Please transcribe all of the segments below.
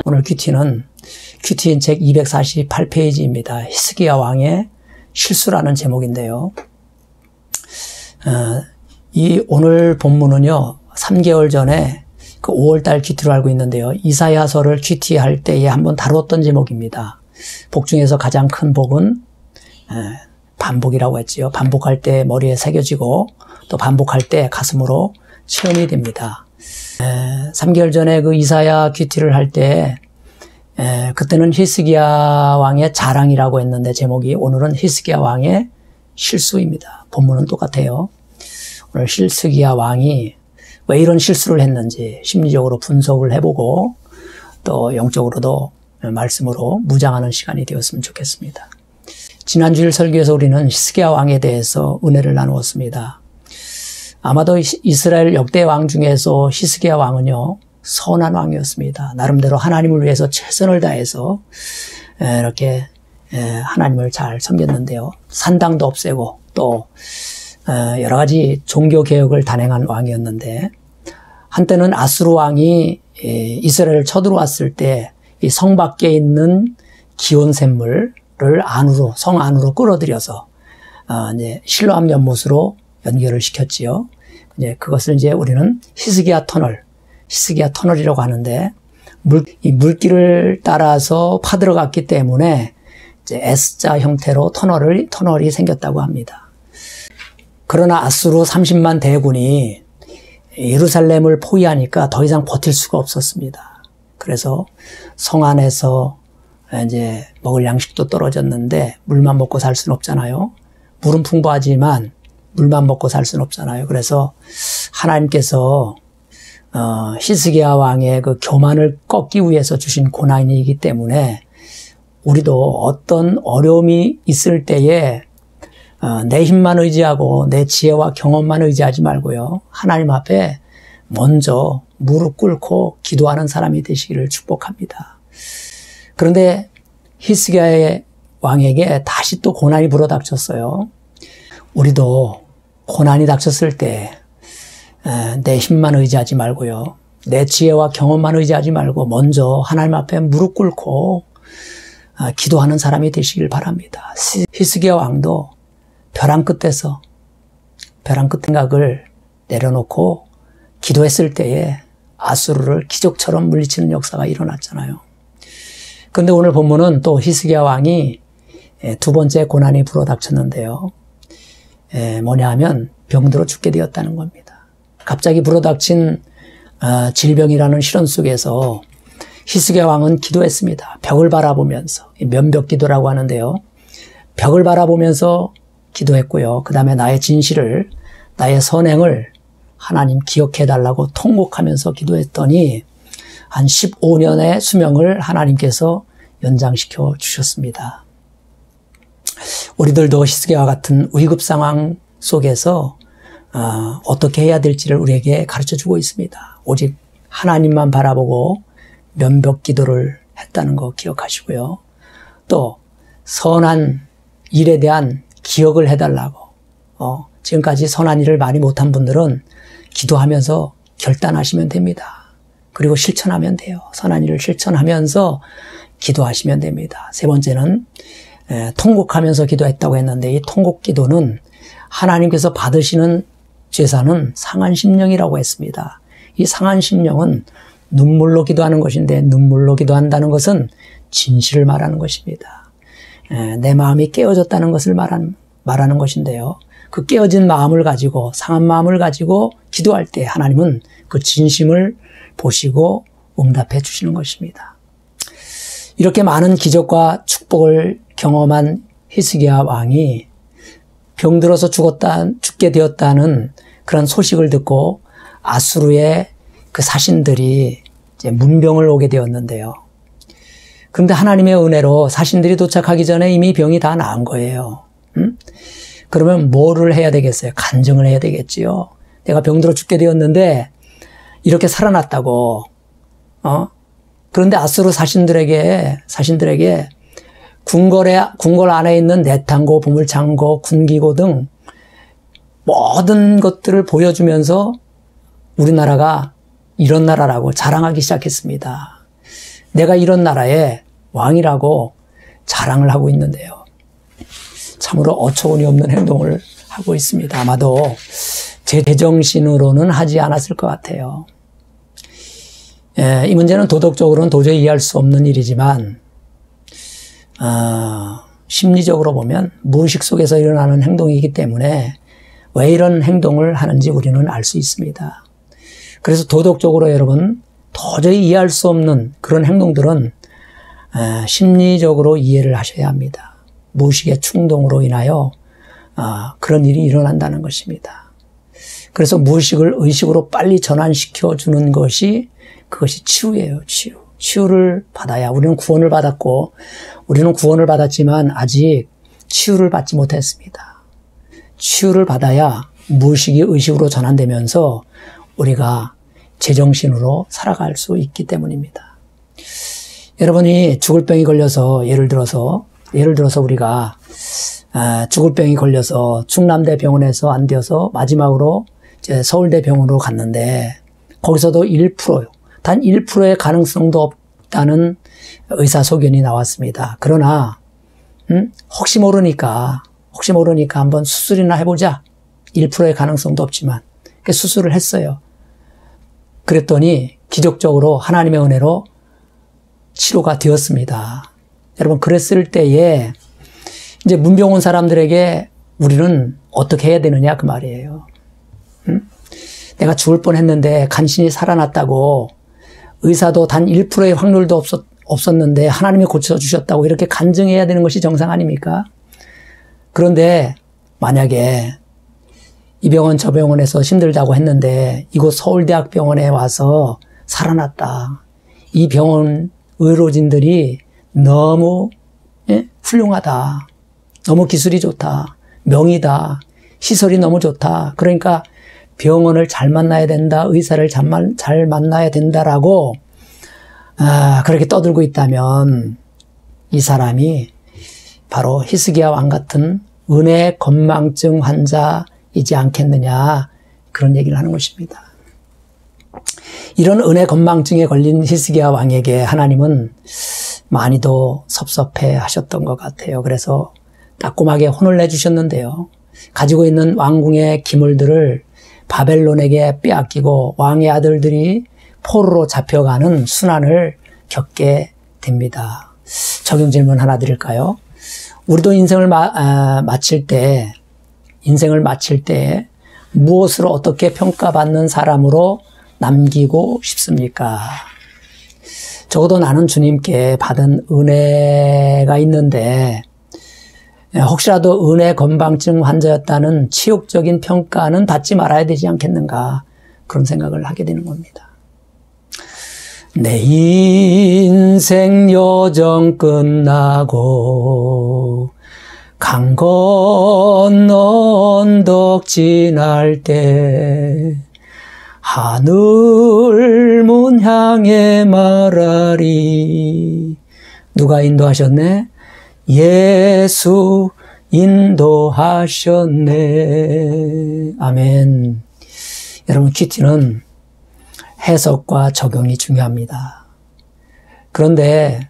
오늘 큐티는 큐티인 책 248페이지입니다. 히스기야 왕의 실수라는 제목인데요. 이 오늘 본문은요, 3개월 전에 그 5월달 큐티로 알고 있는데요. 이사야서를 큐티할 때에 한번 다뤘던 제목입니다. 복 중에서 가장 큰 복은 반복이라고 했지요. 반복할 때 머리에 새겨지고 또 반복할 때 가슴으로 체험이 됩니다. 3개월 전에 그 이사야 큐티를 할 때 그때는 히스기야 왕의 자랑이라고 했는데 제목이, 오늘은 히스기야 왕의 실수입니다. 본문은 똑같아요. 오늘 히스기야 왕이 왜 이런 실수를 했는지 심리적으로 분석을 해보고 또 영적으로도 말씀으로 무장하는 시간이 되었으면 좋겠습니다. 지난주일 설교에서 우리는 히스기야 왕에 대해서 은혜를 나누었습니다. 아마도 이스라엘 역대 왕 중에서 히스기야 왕은요, 선한 왕이었습니다. 나름대로 하나님을 위해서 최선을 다해서 이렇게 하나님을 잘 섬겼는데요. 산당도 없애고 또 여러 가지 종교 개혁을 단행한 왕이었는데, 한때는 아수르 왕이 이스라엘을 쳐들어왔을 때 이 성 밖에 있는 기온 샘물을 안으로, 성 안으로 끌어들여서 이제 실로암 연못으로 연결을 시켰지요. 이제 그것을 이제 우리는 히스기야 터널이라고 하는데, 이 물길을 따라서 파들어갔기 때문에 이제 S자 형태로 터널이 생겼다고 합니다. 그러나 아수르 30만 대군이 예루살렘을 포위하니까 더 이상 버틸 수가 없었습니다. 그래서 성 안에서 이제 먹을 양식도 떨어졌는데 물만 먹고 살 수는 없잖아요. 물은 풍부하지만 물만 먹고 살 수는 없잖아요. 그래서 하나님께서 히스기야 왕의 그 교만을 꺾기 위해서 주신 고난이기 때문에 우리도 어떤 어려움이 있을 때에 내 힘만 의지하고 내 지혜와 경험만 의지하지 말고요, 하나님 앞에 먼저 무릎 꿇고 기도하는 사람이 되시기를 축복합니다. 그런데 히스기야 왕에게 다시 또 고난이 불어닥쳤어요. 우리도 고난이 닥쳤을 때 내 힘만 의지하지 말고요, 내 지혜와 경험만 의지하지 말고 먼저 하나님 앞에 무릎 꿇고 기도하는 사람이 되시길 바랍니다. 히스기야 왕도 벼랑 끝에서 생각을 내려놓고 기도했을 때에 아수르를 기적처럼 물리치는 역사가 일어났잖아요. 그런데 오늘 본문은 또 히스기야 왕이 두 번째 고난이 불어닥쳤는데요. 뭐냐 하면 병들어 죽게 되었다는 겁니다. 갑자기 불어닥친 질병이라는 시련 속에서 히스기야 왕은 기도했습니다. 벽을 바라보면서, 면벽 기도라고 하는데요. 벽을 바라보면서 기도했고요. 그 다음에 나의 진실을, 나의 선행을 하나님 기억해달라고 통곡하면서 기도했더니 한 15년의 수명을 하나님께서 연장시켜 주셨습니다. 우리들도 히스기야와 같은 위급 상황 속에서 어떻게 해야 될지를 우리에게 가르쳐주고 있습니다. 오직 하나님만 바라보고 면벽 기도를 했다는 거 기억하시고요. 또 선한 일에 대한 기억을 해달라고, 지금까지 선한 일을 많이 못한 분들은 기도하면서 결단하시면 됩니다. 그리고 실천하면 돼요. 선한 일을 실천하면서 기도하시면 됩니다. 세 번째는 통곡하면서 기도했다고 했는데, 이 통곡 기도는 하나님께서 받으시는 제사는 상한 심령이라고 했습니다. 이 상한 심령은 눈물로 기도하는 것인데, 눈물로 기도한다는 것은 진실을 말하는 것입니다. 내 마음이 깨어졌다는 것을 말하는 것인데요. 그 깨어진 마음을 가지고 상한 마음을 가지고 기도할 때 하나님은 그 진심을 보시고 응답해 주시는 것입니다. 이렇게 많은 기적과 축복을 경험한 히스기야 왕이 병들어서 죽게 되었다는 그런 소식을 듣고 아수르의 그 사신들이 이제 문병을 오게 되었는데요. 그런데 하나님의 은혜로 사신들이 도착하기 전에 이미 병이 다 나은 거예요. 그러면 뭐를 해야 되겠어요? 간증을 해야 되겠지요. 내가 병들어 죽게 되었는데 이렇게 살아났다고. 그런데 아수르 사신들에게 궁궐 안에 있는 내탕고, 보물창고, 군기고 등 모든 것들을 보여주면서 우리나라가 이런 나라라고 자랑하기 시작했습니다. 내가 이런 나라의 왕이라고 자랑을 하고 있는데요. 참으로 어처구니 없는 행동을 하고 있습니다. 아마도 제 제정신으로는 하지 않았을 것 같아요. 이 문제는 도덕적으로는 도저히 이해할 수 없는 일이지만 심리적으로 보면 무의식 속에서 일어나는 행동이기 때문에 왜 이런 행동을 하는지 우리는 알 수 있습니다. 그래서 도덕적으로 여러분 도저히 이해할 수 없는 그런 행동들은 심리적으로 이해를 하셔야 합니다. 무의식의 충동으로 인하여 그런 일이 일어난다는 것입니다. 그래서 무의식을 의식으로 빨리 전환시켜 주는 것이 그것이 치유예요. 치유를 받아야 우리는 구원을 받았고 우리는 구원을 받았지만 아직 치유를 받지 못했습니다. 치유를 받아야 무의식이 의식으로 전환되면서 우리가 제정신으로 살아갈 수 있기 때문입니다. 여러분이 죽을 병이 걸려서 예를 들어서 우리가 죽을 병이 걸려서 충남대 병원에서 안 되어서 마지막으로 이제 서울대 병원으로 갔는데 거기서도 1%요. 단 1%의 가능성도 없다는 의사소견이 나왔습니다. 그러나 혹시 모르니까 한번 수술이나 해보자. 1%의 가능성도 없지만 수술을 했어요. 그랬더니 기적적으로 하나님의 은혜로 치료가 되었습니다. 여러분 그랬을 때에 이제 문병 온 사람들에게 우리는 어떻게 해야 되느냐 그 말이에요. 내가 죽을 뻔했는데 간신히 살아났다고 의사도 단 1%의 확률도 없었는데 하나님이 고쳐주셨다고 이렇게 간증해야 되는 것이 정상 아닙니까? 그런데 만약에 이 병원 저 병원에서 힘들다고 했는데 이곳 서울대학병원에 와서 살아났다. 이 병원 의료진들이 너무 훌륭하다. 너무 기술이 좋다. 명의다. 시설이 너무 좋다. 그러니까 병원을 잘 만나야 된다. 의사를 잘 만나야 된다라고 그렇게 떠들고 있다면 이 사람이 바로 히스기야 왕 같은 은혜 건망증 환자이지 않겠느냐 그런 얘기를 하는 것입니다. 이런 은혜 건망증에 걸린 히스기야 왕에게 하나님은 많이도 섭섭해 하셨던 것 같아요. 그래서 따끔하게 혼을 내주셨는데요. 가지고 있는 왕궁의 기물들을 바벨론에게 빼앗기고 왕의 아들들이 포로로 잡혀가는 순환을 겪게 됩니다. 적용 질문 하나 드릴까요? 우리도 인생을 마칠 때 무엇으로 어떻게 평가받는 사람으로 남기고 싶습니까? 적어도 나는 주님께 받은 은혜가 있는데 혹시라도 은혜 건망증 환자였다는 치욕적인 평가는 받지 말아야 되지 않겠는가 그런 생각을 하게 되는 겁니다. 내 인생 여정 끝나고 강 건너 언덕 지날 때 하늘문 향해 말하리. 누가 인도하셨네? 예수 인도하셨네. 아멘. 여러분 큐티는 해석과 적용이 중요합니다. 그런데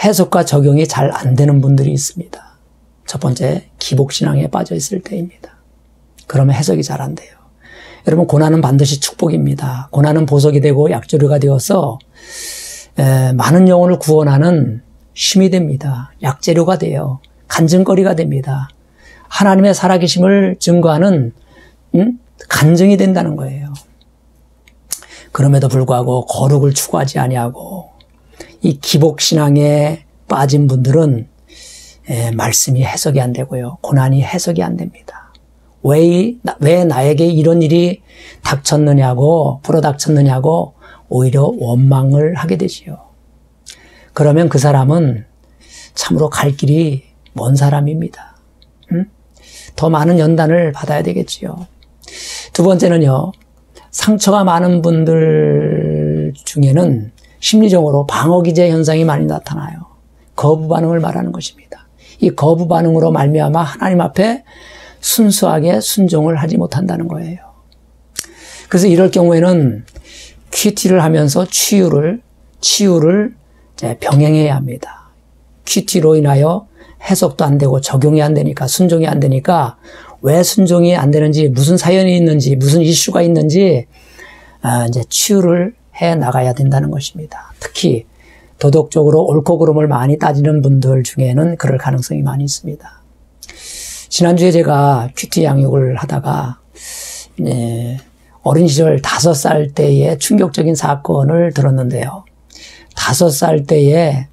해석과 적용이 잘 안 되는 분들이 있습니다. 첫 번째, 기복신앙에 빠져 있을 때입니다. 그러면 해석이 잘 안 돼요. 여러분 고난은 반드시 축복입니다. 고난은 보석이 되고 약조류가 되어서 많은 영혼을 구원하는 힘이 됩니다. 약재료가 돼요. 간증거리가 됩니다. 하나님의 살아계심을 증거하는 간증이 된다는 거예요. 그럼에도 불구하고 거룩을 추구하지 아니하고 이 기복신앙에 빠진 분들은 말씀이 해석이 안 되고요. 고난이 해석이 안 됩니다. 왜 나에게 이런 일이 닥쳤느냐고 불어닥쳤느냐고 오히려 원망을 하게 되지요. 그러면 그 사람은 참으로 갈 길이 먼 사람입니다. 더 많은 연단을 받아야 되겠지요. 두 번째는요. 상처가 많은 분들 중에는 심리적으로 방어기제 현상이 많이 나타나요. 거부 반응을 말하는 것입니다. 이 거부 반응으로 말미암아 하나님 앞에 순수하게 순종을 하지 못한다는 거예요. 그래서 이럴 경우에는 큐티를 하면서 치유를 병행해야 합니다. 큐티로 인하여 해석도 안 되고 적용이 안 되니까 순종이 안 되니까 왜 순종이 안 되는지 무슨 사연이 있는지 무슨 이슈가 있는지 이제 치유를 해 나가야 된다는 것입니다. 특히 도덕적으로 옳고 그름을 많이 따지는 분들 중에는 그럴 가능성이 많이 있습니다. 지난주에 제가 큐티 양육을 하다가 어린 시절 5살 때의 충격적인 사건을 들었는데요. 5살 때에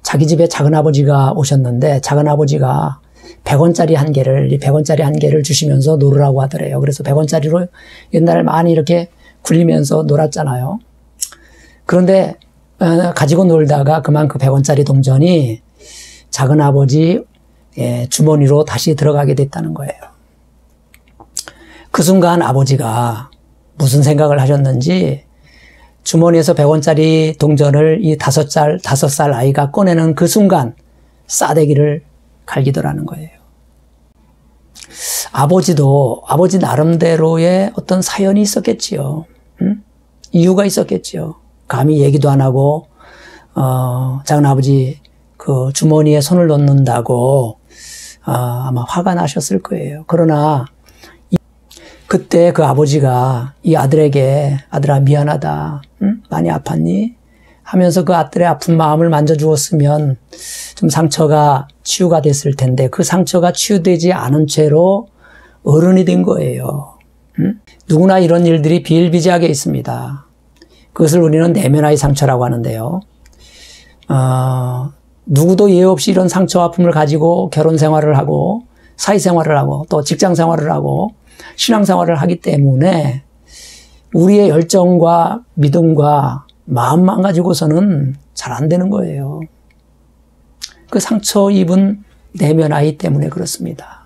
자기 집에 작은아버지가 오셨는데 작은아버지가 100원짜리 한 개를 주시면서 놀으라고 하더래요. 그래서 100원짜리로 옛날에 많이 이렇게 굴리면서 놀았잖아요. 그런데 가지고 놀다가 그만 그 100원짜리 동전이 작은아버지 주머니로 다시 들어가게 됐다는 거예요. 그 순간 아버지가 무슨 생각을 하셨는지 주머니에서 100원짜리 동전을 이 5살 아이가 꺼내는 그 순간 싸대기를 갈기더라는 거예요. 아버지 나름대로의 어떤 사연이 있었겠지요. 이유가 있었겠지요. 감히 얘기도 안 하고 작은아버지 그 주머니에 손을 넣는다고 아마 화가 나셨을 거예요. 그러나 그때 그 아버지가 이 아들에게 아들아 미안하다. 많이 아팠니? 하면서 그 아들의 아픈 마음을 만져주었으면 좀 상처가 치유가 됐을 텐데 그 상처가 치유되지 않은 채로 어른이 된 거예요. 누구나 이런 일들이 비일비재하게 있습니다. 그것을 우리는 내면의 상처라고 하는데요. 누구도 예외 없이 이런 상처와 아픔을 가지고 결혼 생활을 하고 사회생활을 하고 또 직장 생활을 하고 신앙생활을 하기 때문에 우리의 열정과 믿음과 마음만 가지고서는 잘 안 되는 거예요. 그 상처 입은 내면 아이 때문에 그렇습니다.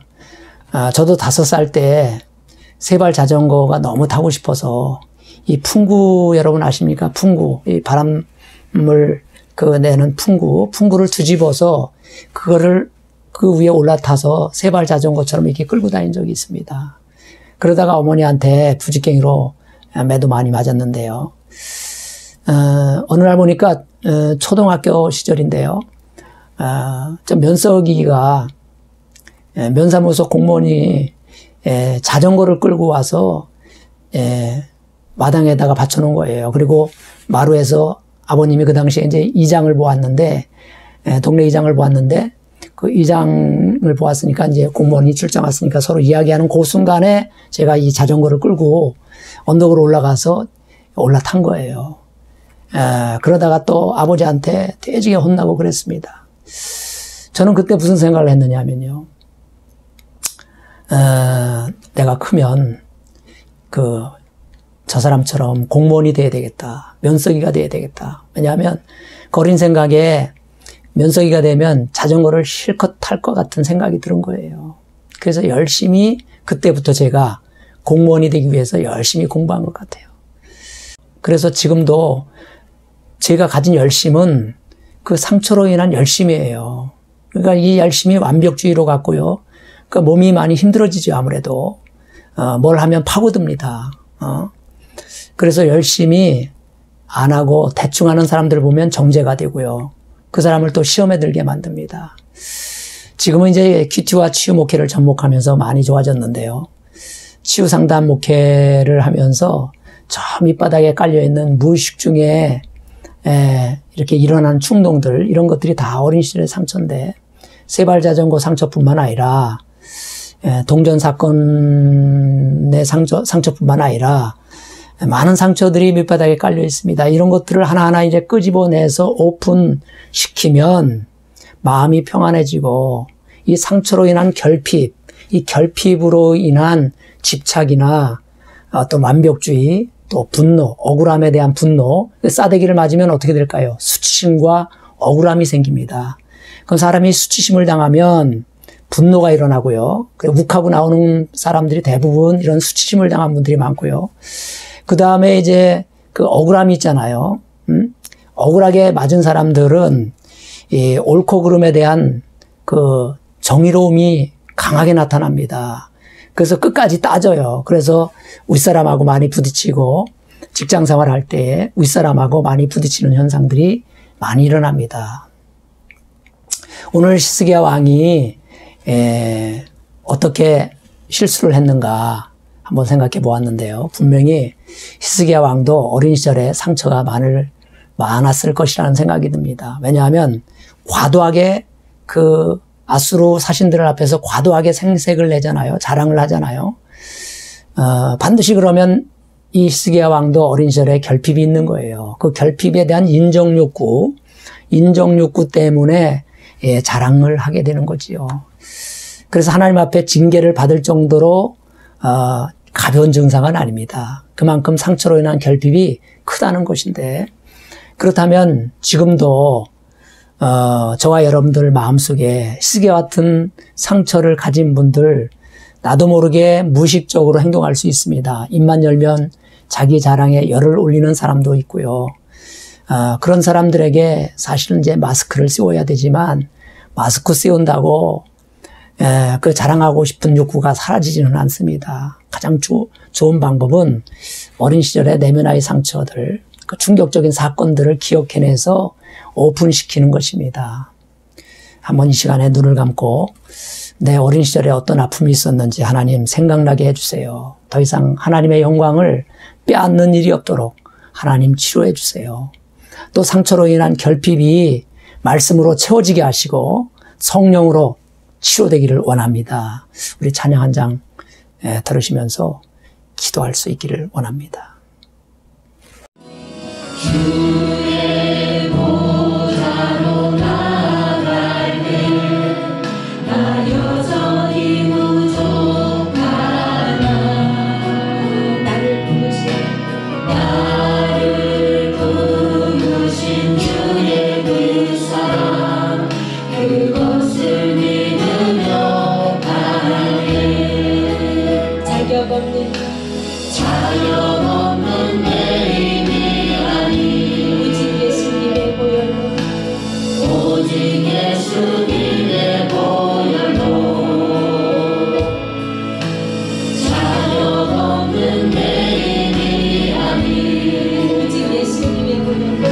저도 5살 때 세발 자전거가 너무 타고 싶어서 이 풍구 여러분 아십니까? 풍구, 이 바람을 내는 풍구를 뒤집어서 그거를 그 위에 올라타서 세발 자전거처럼 이렇게 끌고 다닌 적이 있습니다. 그러다가 어머니한테 부직갱이로 매도 많이 맞았는데요. 어느 날 보니까 초등학교 시절인데요. 좀 면석이가 면사무소 공무원이 자전거를 끌고 와서 마당에다가 받쳐놓은 거예요. 그리고 마루에서 아버님이 그 당시에 이제 이장을 보았는데 동네 이장을 보았는데 그 이장을 보았으니까 이제 공무원이 출장 왔으니까 서로 이야기하는 그 순간에 제가 이 자전거를 끌고 언덕으로 올라가서 올라탄 거예요. 그러다가 또 아버지한테 되지게 혼나고 그랬습니다. 저는 그때 무슨 생각을 했느냐 하면요. 내가 크면 저 사람처럼 공무원이 돼야 되겠다. 면석이가 돼야 되겠다. 왜냐하면 그 어린 생각에 면석이가 되면 자전거를 실컷 탈 것 같은 생각이 들은 거예요. 그래서 열심히 그때부터 제가 공무원이 되기 위해서 열심히 공부한 것 같아요. 그래서 지금도 제가 가진 열심은 그 상처로 인한 열심이에요. 그러니까 이 열심이 완벽주의로 갔고요. 그러니까 몸이 많이 힘들어지죠, 아무래도. 뭘 하면 파고듭니다. 그래서 열심히 안 하고 대충 하는 사람들 보면 정죄가 되고요. 그 사람을 또 시험에 들게 만듭니다. 지금은 이제 큐티와 치유 목회를 접목하면서 많이 좋아졌는데요. 치유 상담 목회를 하면서 저 밑바닥에 깔려있는 무의식 중에 이렇게 일어난 충동들, 이런 것들이 다 어린 시절의 상처인데 세발자전거 상처뿐만 아니라 동전 사건의 상처뿐만 아니라 많은 상처들이 밑바닥에 깔려 있습니다. 이런 것들을 하나하나 이제 끄집어내서 오픈시키면 마음이 평안해지고 이 상처로 인한 결핍, 이 결핍으로 인한 집착이나 또 완벽주의, 또 분노, 억울함에 대한 분노, 싸대기를 맞으면 어떻게 될까요? 수치심과 억울함이 생깁니다. 그럼 사람이 수치심을 당하면 분노가 일어나고요. 욱하고 나오는 사람들이 대부분 이런 수치심을 당한 분들이 많고요. 그 다음에 이제 그 억울함이 있잖아요. 억울하게 맞은 사람들은 이 옳고 그름에 대한 그 정의로움이 강하게 나타납니다. 그래서 끝까지 따져요. 그래서 윗사람하고 많이 부딪히고 직장 생활할 때 윗사람하고 많이 부딪히는 현상들이 많이 일어납니다. 오늘 히스기야 왕이 어떻게 실수를 했는가 한번 생각해 보았는데요. 분명히 히스기야 왕도 어린 시절에 상처가 많았을 것이라는 생각이 듭니다. 왜냐하면 과도하게 그 아수르 사신들 앞에서 과도하게 생색을 내잖아요. 자랑을 하잖아요. 반드시 그러면 이 히스기야 왕도 어린 시절에 결핍이 있는 거예요. 그 결핍에 대한 인정 욕구 때문에 자랑을 하게 되는 거지요. 그래서 하나님 앞에 징계를 받을 정도로 가벼운 증상은 아닙니다. 그만큼 상처로 인한 결핍이 크다는 것인데, 그렇다면 지금도 저와 여러분들 마음속에 히스기야 같은 상처를 가진 분들, 나도 모르게 무의식적으로 행동할 수 있습니다. 입만 열면 자기 자랑에 열을 올리는 사람도 있고요. 그런 사람들에게 사실은 이제 마스크를 씌워야 되지만, 마스크 씌운다고 그 자랑하고 싶은 욕구가 사라지지는 않습니다. 가장 좋은 방법은 어린 시절의 내면의 상처들, 그 충격적인 사건들을 기억해내서 오픈시키는 것입니다. 한번 이 시간에 눈을 감고 내 어린 시절에 어떤 아픔이 있었는지 하나님 생각나게 해주세요. 더 이상 하나님의 영광을 빼앗는 일이 없도록 하나님 치료해 주세요. 또 상처로 인한 결핍이 말씀으로 채워지게 하시고 성령으로 치료되기를 원합니다. 우리 찬양 한 장 들으시면서 기도할 수 있기를 원합니다. 주의 보좌로 나아갈 때 나 여전히 부족하나 나를 부르신 주의 그 사랑 그것을 믿으며 가네 자격 없는 내 오직 예수님의 보혈로 자격 없는 내 힘이 아닌 오직 예수님의 보혈로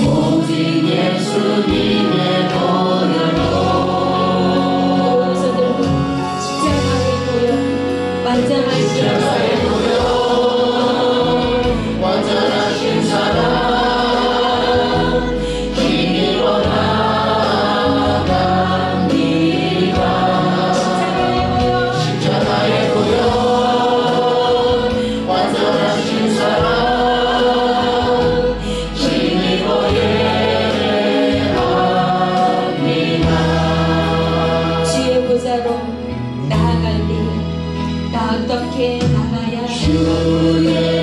오직 예수님의 보혈로 손을 들고 십자가의 보혈 완전하신 완전하신 사랑 나아갈 때 나 어떻게 나가야 주의